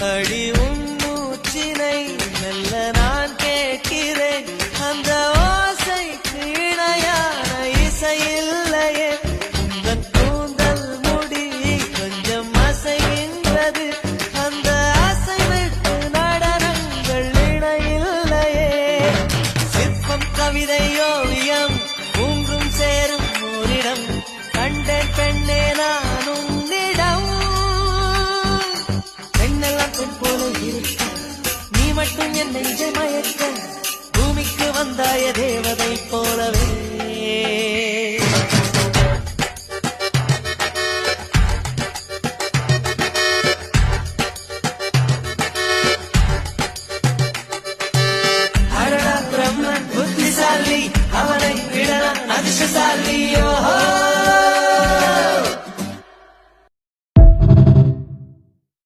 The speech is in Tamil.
அடி உன் மூச்சினை மெல்ல நான் கேட்கிறேன். அந்த ஓசைக்கு இணையான இசையில்லையே. உந்தன் கூந்தல் முடி கொஞ்சம் அசைகின்றது.